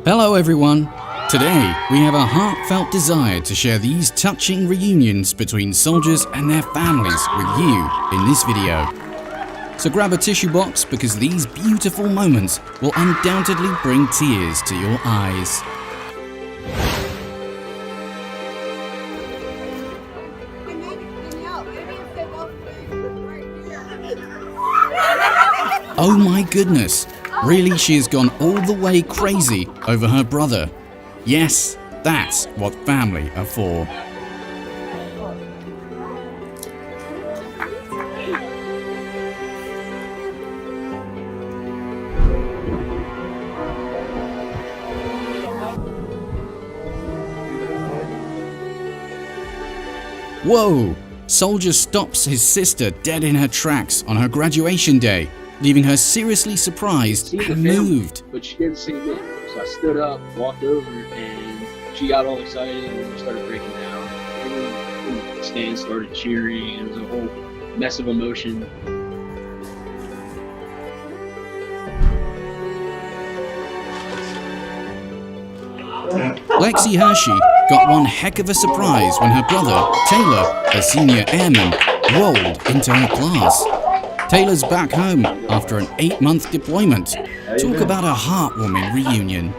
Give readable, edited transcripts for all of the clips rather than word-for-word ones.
Hello everyone! Today we have a heartfelt desire to share these touching reunions between soldiers and their families with you in this video. So grab a tissue box because these beautiful moments will undoubtedly bring tears to your eyes. Oh my goodness! Really, she has gone all the way crazy over her brother. Yes, that's what family are for. Whoa! Soldier stops his sister dead in her tracks on her graduation day, leaving her seriously surprised and moved. But she didn't see me, so I stood up, walked over, and she got all excited and started breaking down. Everyone in the stand started cheering. It was a whole mess of emotion. Lexi Hershey got one heck of a surprise when her brother, Taylor, a senior airman, rolled into her class. Taylor's back home after an 8-month deployment. Talk about a heartwarming reunion.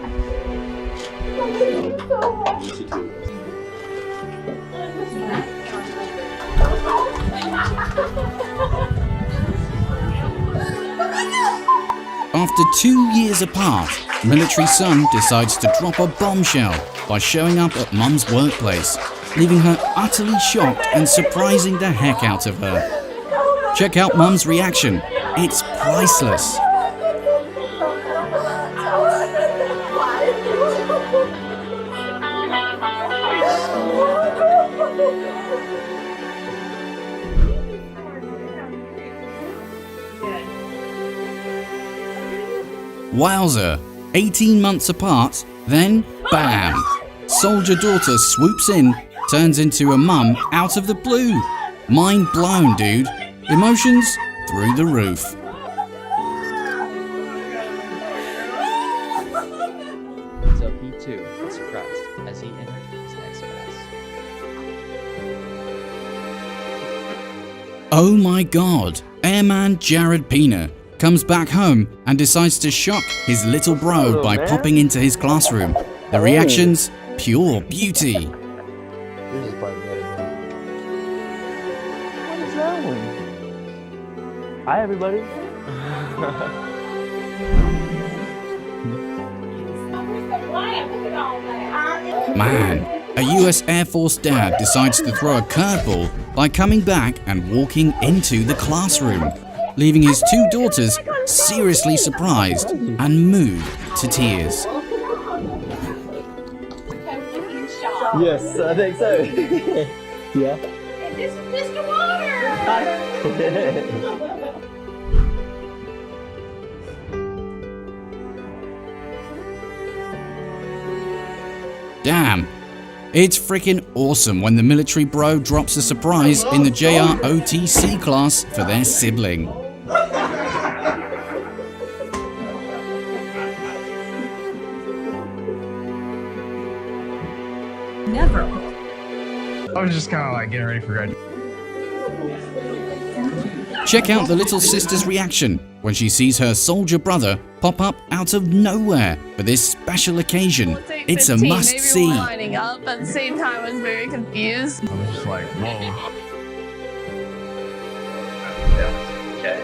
After 2 years apart, military son decides to drop a bombshell by showing up at Mum's workplace, leaving her utterly shocked and surprising the heck out of her. Check out Mum's reaction. It's priceless. Wowza! 18 months apart, then bam! Soldier daughter swoops in, turns into a mum out of the blue. Mind blown, dude. Emotions through the roof. So he too was surprised as he entered his next class. Oh my god! Airman Jared Pena comes back home and decides to shock his little bro by popping into his classroom. The reactions, pure beauty. This is probably better. What is that one? Hi, everybody. Man, a US Air Force dad decides to throw a curveball by coming back and walking into the classroom, leaving his two daughters seriously surprised and moved to tears. Yes, I think so. Yeah. And this is Mr. Water! Damn. It's freaking awesome when the military bro drops a surprise in the JROTC class for their sibling. Never. I was just kind of like getting ready for graduation. Check out the little sister's reaction when she sees her soldier brother pop up out of nowhere for this special occasion. It's a must-see. Maybe lining up at the same time. I was very confused. I was just like, whoa. Okay,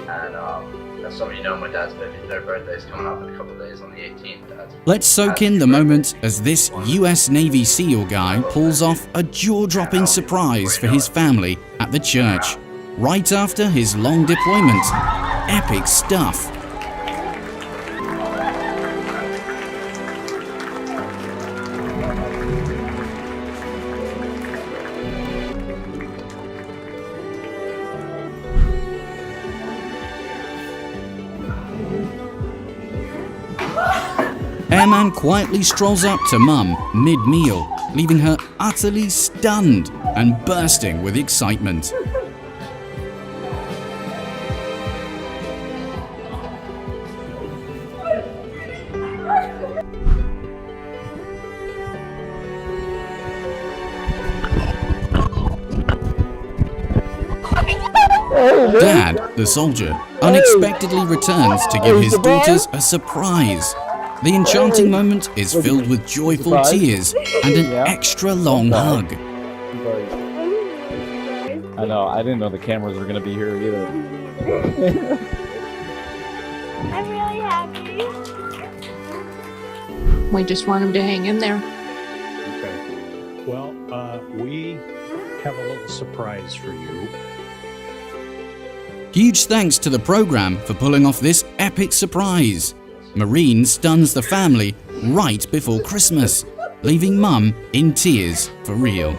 and as some of you know, my dad's 53rd birthday is coming up in a couple of days on the 18th. Let's soak in the moment as this US Navy SEAL guy pulls off a jaw-dropping surprise for his family at the church, right after his long deployment. Epic stuff. Airman quietly strolls up to Mum mid-meal, leaving her utterly stunned and bursting with excitement. Dad, the soldier, unexpectedly returns to give his daughters a surprise. The enchanting moment is filled with joyful tears and an extra long hug. I know, I didn't know the cameras were gonna be here either. I'm really happy. We just want him to hang in there. Okay. Well, we have a little surprise for you. Huge thanks to the program for pulling off this epic surprise. Maureen stuns the family right before Christmas, leaving Mum in tears for real.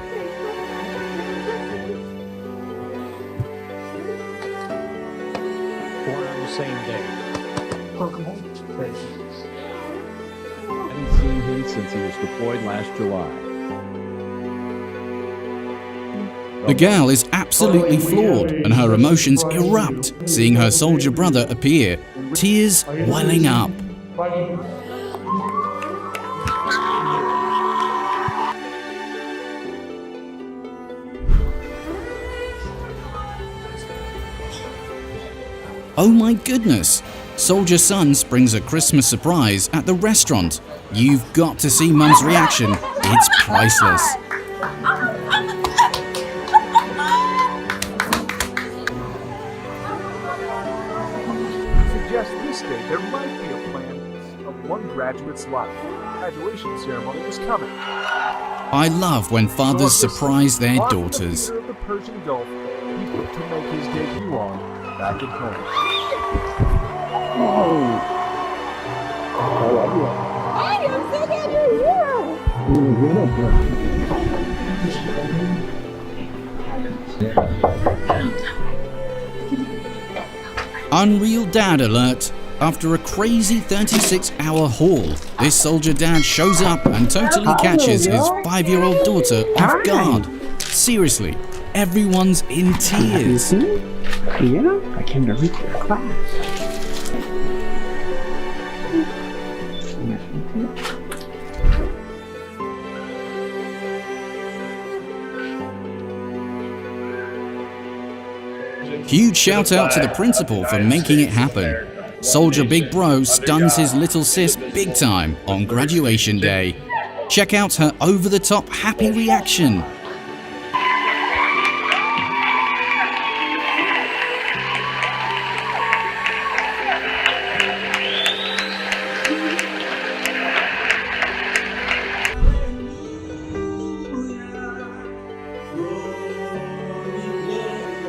Born on the same day. I haven't seen him since he was deployed last July. The gal is absolutely floored and her emotions erupt seeing her soldier brother appear, tears welling up. Oh my goodness! Soldier Son brings a Christmas surprise at the restaurant. You've got to see Mum's reaction. It's priceless. Suggest this day there might be a plan of one graduate's life. Graduation ceremony is coming. I love when fathers surprise their daughters. Of the Persian Gulf, he put to make his debut on back at home. I am so glad you're here. Unreal dad alert. After a crazy 36-hour haul, this soldier dad shows up and totally catches his 5-year-old daughter off guard. Seriously, everyone's in tears. Yeah, I came to read your class. Huge shout out to the principal for making it happen. Soldier Big Bro stuns his little sis big time on graduation day. Check out her over-the-top happy reaction.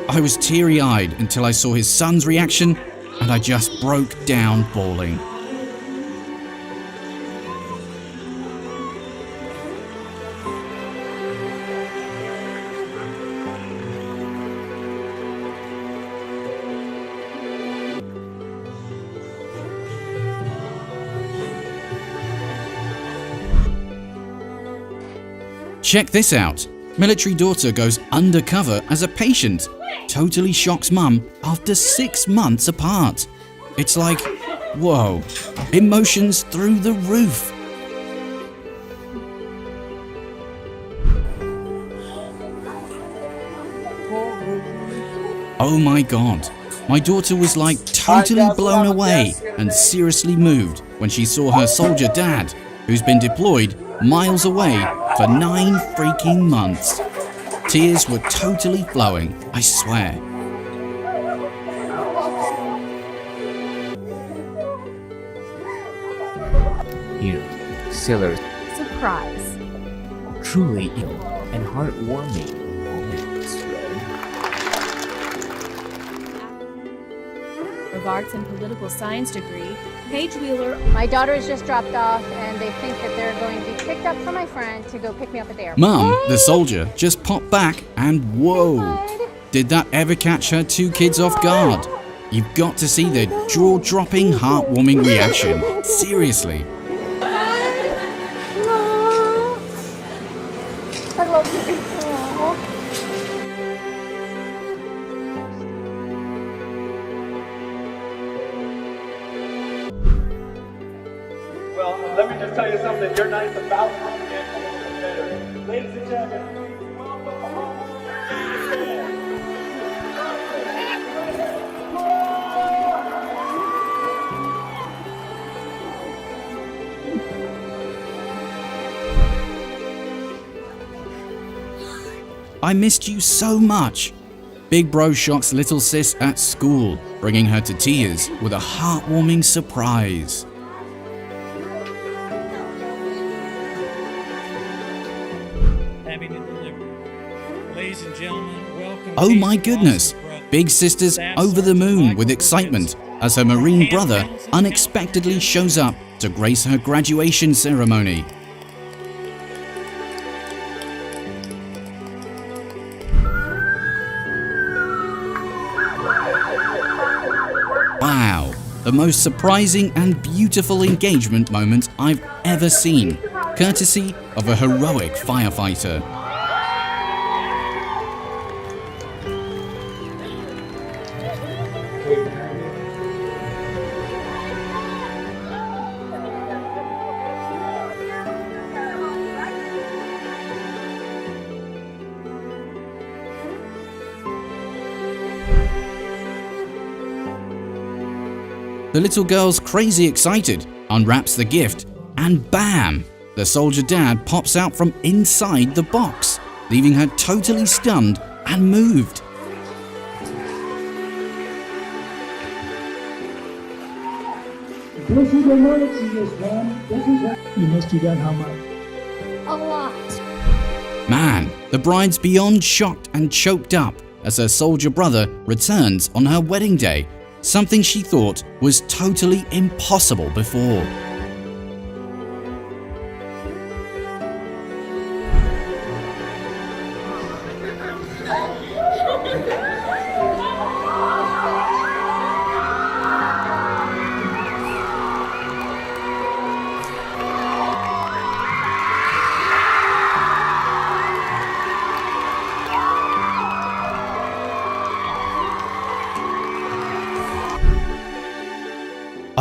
I was teary-eyed until I saw his son's reaction, and I just broke down bawling. Check this out. Military daughter goes undercover as a patient. Totally shocks Mum after 6 months apart. It's like, whoa, emotions through the roof. Oh my god, my daughter was like totally blown away and seriously moved when she saw her soldier dad, who's been deployed miles away for 9 freaking months. Tears were totally flowing, I swear. Here, sailors. Surprise. Truly ill and heartwarming moments, Of Arts and Political Science degree, Paige Wheeler. My daughter's just dropped off, and they think that they're going to be picked up from my friend to go pick me up at the airport. Mum, the soldier, just popped back and whoa! Did that ever catch her 2 kids off guard? You've got to see their jaw-dropping, heartwarming reaction. Seriously. I love you. Well, let me just just tell you something. Your night's about to begin. Ladies and gentlemen, welcome home. I missed you so much. Big Bro shocks little sis at school, bringing her to tears with a heartwarming surprise. Having it delivered. Ladies and gentlemen, welcome. Oh my goodness! Big Sister's over the moon with excitement as her Marine brother unexpectedly shows up to grace her graduation ceremony. Wow, the most surprising and beautiful engagement moment I've ever seen, courtesy of a heroic firefighter. The little girl's crazy excited, unwraps the gift, and bam! The soldier dad pops out from inside the box, leaving her totally stunned and moved. This is emergency, man. This is you missed you got how much? A lot. Man, the bride's beyond shocked and choked up as her soldier brother returns on her wedding day, something she thought was totally impossible before.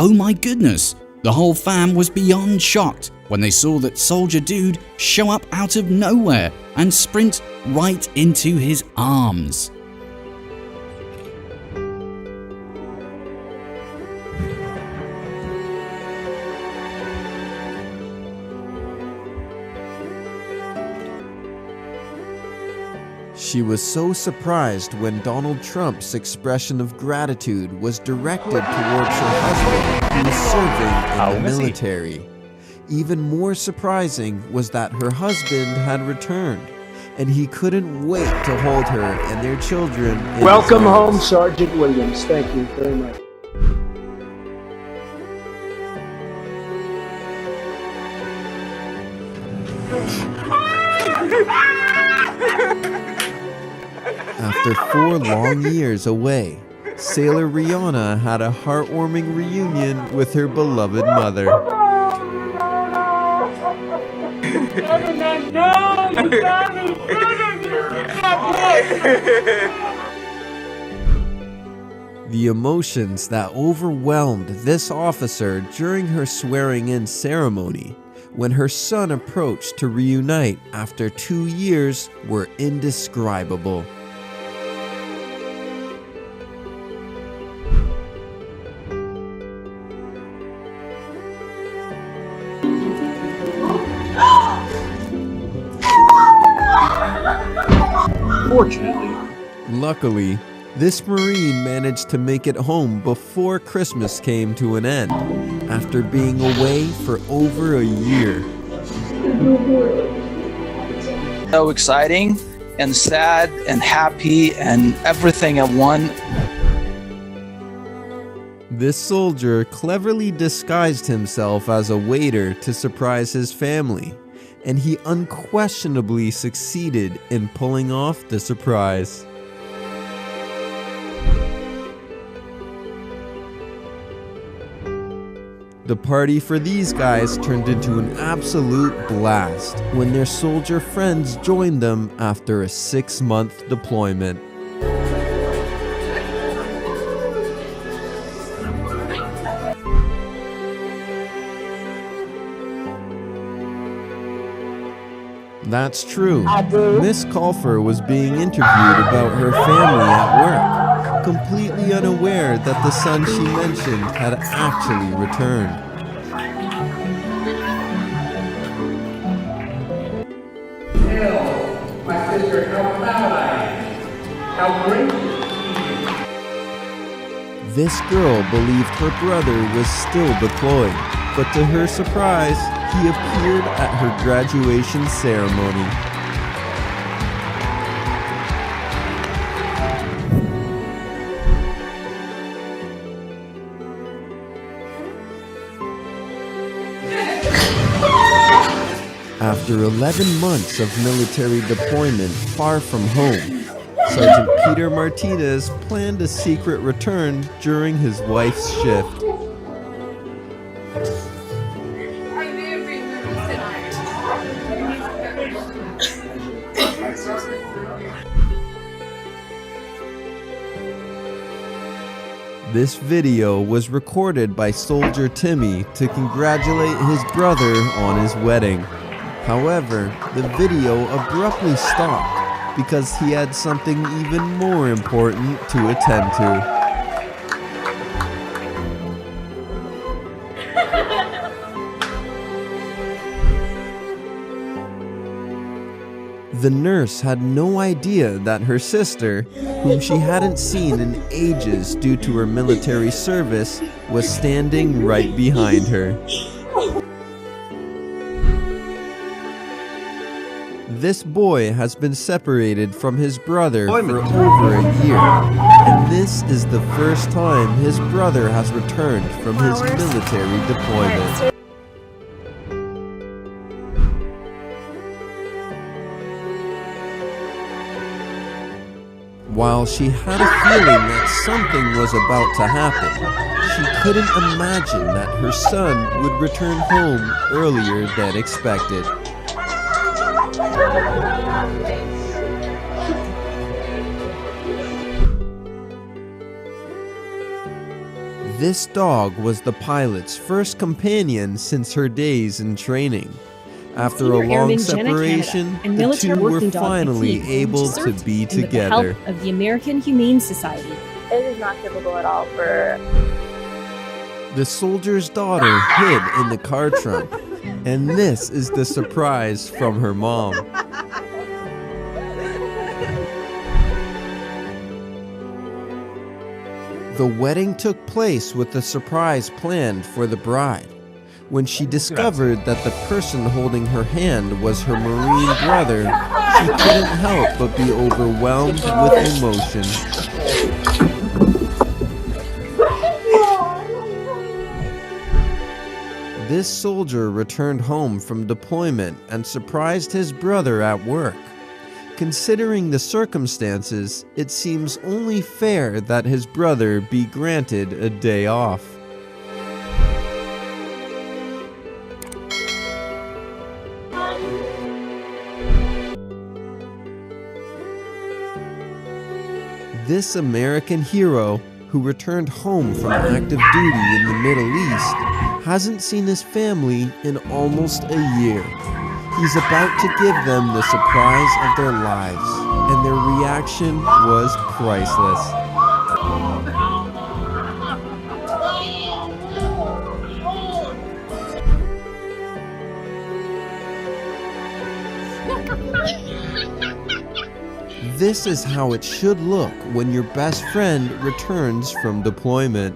Oh my goodness, the whole fam was beyond shocked when they saw that soldier dude show up out of nowhere and sprint right into his arms. She was so surprised when Donald Trump's expression of gratitude was directed towards her husband who was serving in the military. Even more surprising was that her husband had returned, and he couldn't wait to hold her and their children in Welcome his arms. home, Sergeant Williams. Thank you very much. After 4 long years away, Sailor Rihanna had a heartwarming reunion with her beloved mother. The emotions that overwhelmed this officer during her swearing-in ceremony when her son approached to reunite after 2 years were indescribable. Luckily, this Marine managed to make it home before Christmas came to an end, after being away for over a year. So exciting and sad and happy and everything at one. This soldier cleverly disguised himself as a waiter to surprise his family, and he unquestionably succeeded in pulling off the surprise. The party for these guys turned into an absolute blast when their soldier friends joined them after a 6-month deployment. That's true. Miss Colfer was being interviewed about her family at work, completely unaware that the son she mentioned had actually returned. My sister, how proud I am. How grateful. This girl believed her brother was still deployed, but to her surprise, he appeared at her graduation ceremony. After 11 months of military deployment far from home, Sergeant Peter Martinez planned a secret return during his wife's shift. This video was recorded by Soldier Timmy to congratulate his brother on his wedding. However, the video abruptly stopped because he had something even more important to attend to. The nurse had no idea that her sister, whom she hadn't seen in ages due to her military service, was standing right behind her. This boy has been separated from his brother for over a year, and this is the first time his brother has returned from his military deployment. While she had a feeling that something was about to happen, she couldn't imagine that her son would return home earlier than expected. This dog was the pilot's first companion since her days in training. After a long separation, the two were finally able to be together. With the help of the American Humane Society. It is not typical at all for... The soldier's daughter hid in the car trunk, and this is the surprise from her mom. The wedding took place with a surprise planned for the bride. When she discovered that the person holding her hand was her Marine brother, she couldn't help but be overwhelmed with emotion. This soldier returned home from deployment and surprised his brother at work. Considering the circumstances, it seems only fair that his brother be granted a day off. This American hero, who returned home from active duty in the Middle East, hasn't seen his family in almost a year. He's about to give them the surprise of their lives, and their reaction was priceless. This is how it should look when your best friend returns from deployment.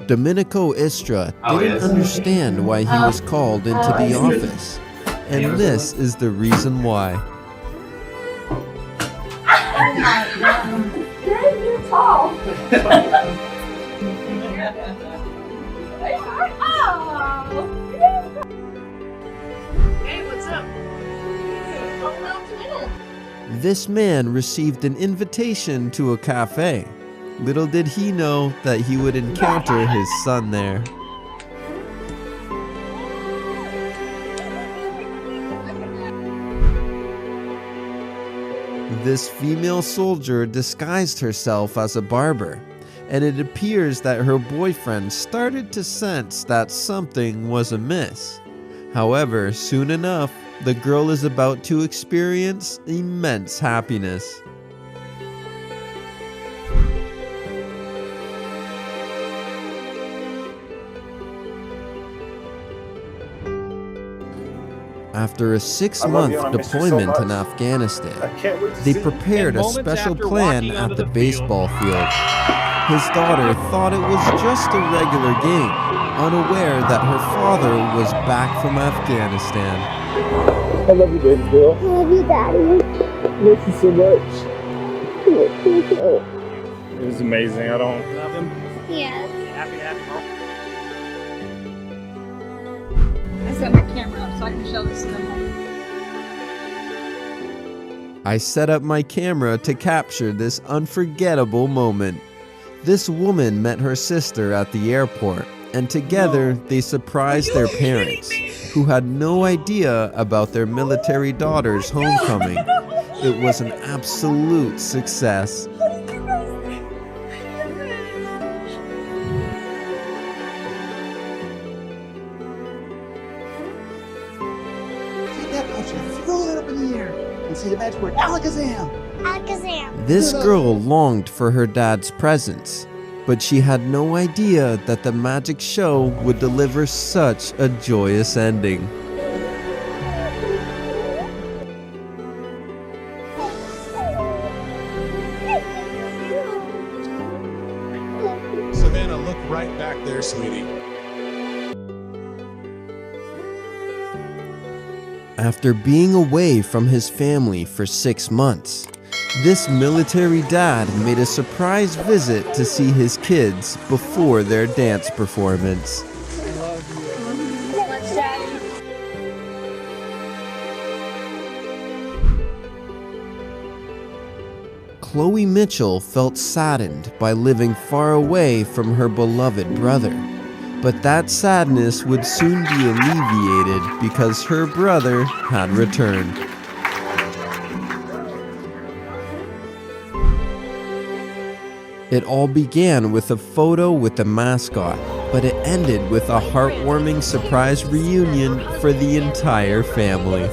Domenico Istra didn't understand why he was called into the office, and this is the reason why. You're tall. Hey, what's up? This man received an invitation to a cafe. Little did he know that he would encounter his son there. This female soldier disguised herself as a barber, and it appears that her boyfriend started to sense that something was amiss. However, soon enough, the girl is about to experience immense happiness. After a 6-month deployment in Afghanistan, they prepared a special plan at the baseball field. His daughter thought it was just a regular game, unaware that her father was back from Afghanistan. I love you, baby girl. I love you, Daddy. Miss you so much. It was amazing. I don't love him. Yes. Happy mom. I set my camera up so I can show this to them. I set up my camera to capture this unforgettable moment. This woman met her sister at the airport, and together they surprised their parents, who had no idea about their military daughter's homecoming. It was an absolute success. Throw it up in the air and say the magic word, Alakazam! Alakazam! This girl longed for her dad's presence, but she had no idea that the magic show would deliver such a joyous ending. Savannah, look right back there, sweetie. After being away from his family for 6 months, this military dad made a surprise visit to see his kids before their dance performance. Chloe Mitchell felt saddened by living far away from her beloved brother. But that sadness would soon be alleviated because her brother had returned. It all began with a photo with the mascot, but it ended with a heartwarming surprise reunion for the entire family.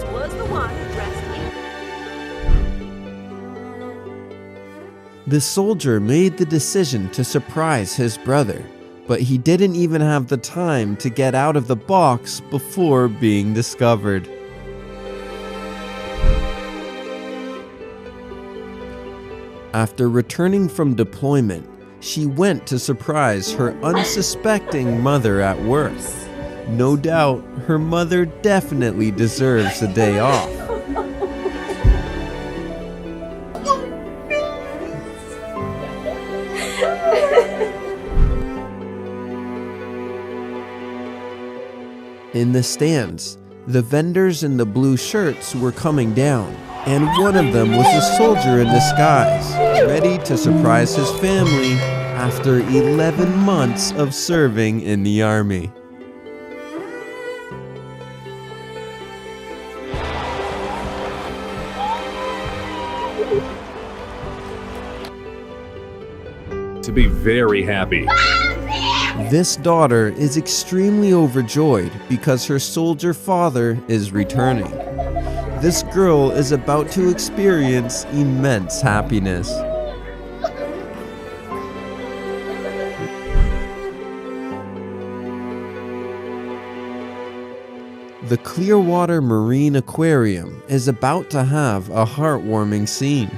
The soldier made the decision to surprise his brother, but he didn't even have the time to get out of the box before being discovered. After returning from deployment, she went to surprise her unsuspecting mother at work. No doubt, her mother definitely deserves a day off. In the stands, the vendors in the blue shirts were coming down, and one of them was a soldier in disguise, ready to surprise his family after 11 months of serving in the army. To be very happy. This daughter is extremely overjoyed because her soldier father is returning. This girl is about to experience immense happiness. The Clearwater Marine Aquarium is about to have a heartwarming scene.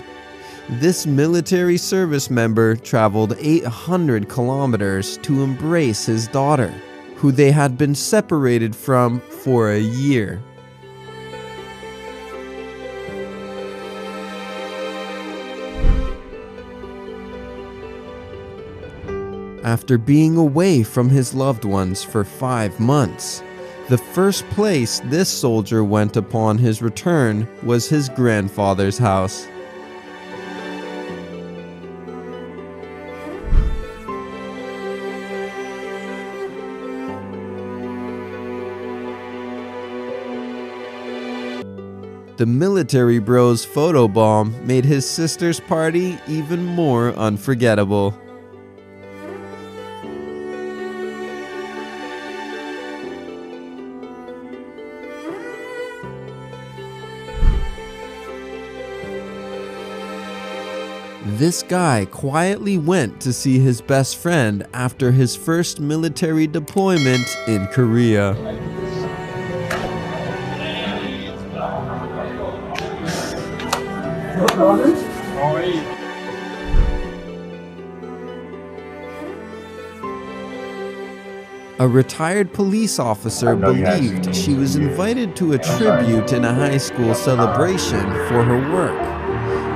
This military service member traveled 800 kilometers to embrace his daughter, who they had been separated from for a year. After being away from his loved ones for 5 months, the first place this soldier went upon his return was his grandfather's house. The military bro's photobomb made his sister's party even more unforgettable. This guy quietly went to see his best friend after his first military deployment in Korea. A retired police officer believed she was invited to a tribute in a high school celebration for her work.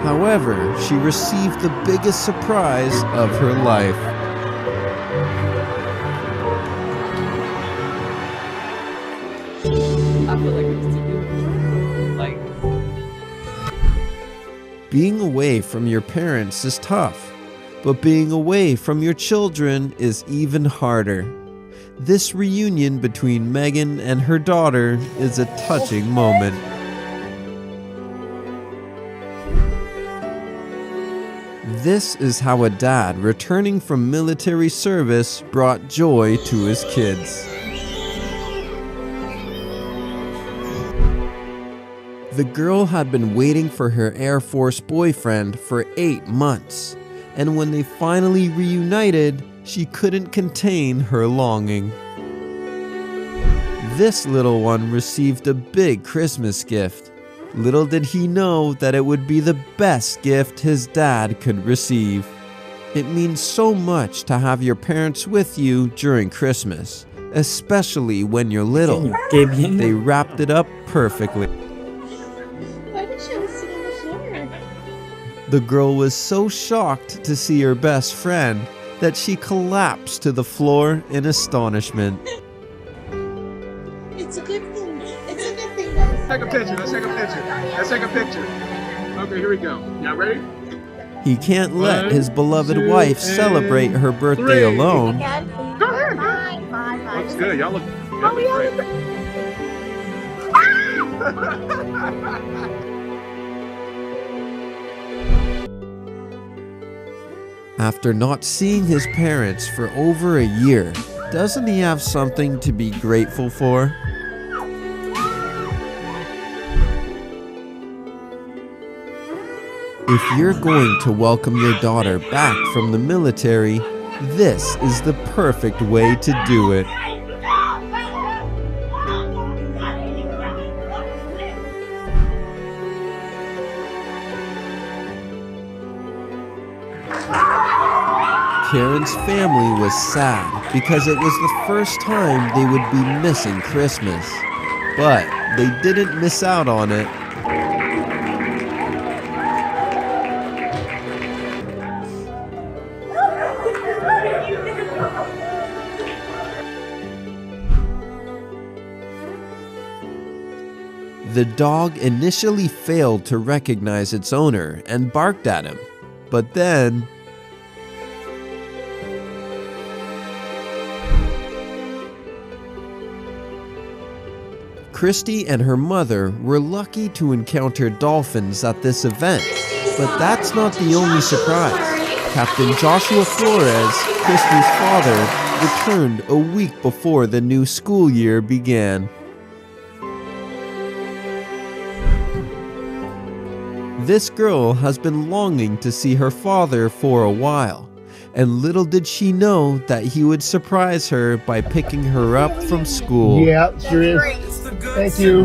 However, she received the biggest surprise of her life. Being away from your parents is tough, but being away from your children is even harder. This reunion between Megan and her daughter is a touching moment. This is how a dad returning from military service brought joy to his kids. The girl had been waiting for her Air Force boyfriend for 8 months, and when they finally reunited, she couldn't contain her longing. This little one received a big Christmas gift. Little did he know that it would be the best gift his dad could receive. It means so much to have your parents with you during Christmas, especially when you're little. They wrapped it up perfectly. Why did she sit on the floor? The girl was so shocked to see her best friend that she collapsed to the floor in astonishment. It's a good thing. It's a good thing, guys. Take a picture. Let's take a picture. Let's take a picture. Okay, here we go. Y'all ready? He can't let his beloved wife celebrate her birthday alone. Go ahead. Looks good. Y'all look great. After not seeing his parents for over a year, doesn't he have something to be grateful for? If you're going to welcome your daughter back from the military, this is the perfect way to do it. Karen's family was sad because it was the first time they would be missing Christmas. But they didn't miss out on it. The dog initially failed to recognize its owner and barked at him, but then Christy and her mother were lucky to encounter dolphins at this event, but that's not the only surprise. Captain Joshua Flores, Christy's father, returned a week before the new school year began. This girl has been longing to see her father for a while, and little did she know that he would surprise her by picking her up from school. Yeah, sure is. Thank you.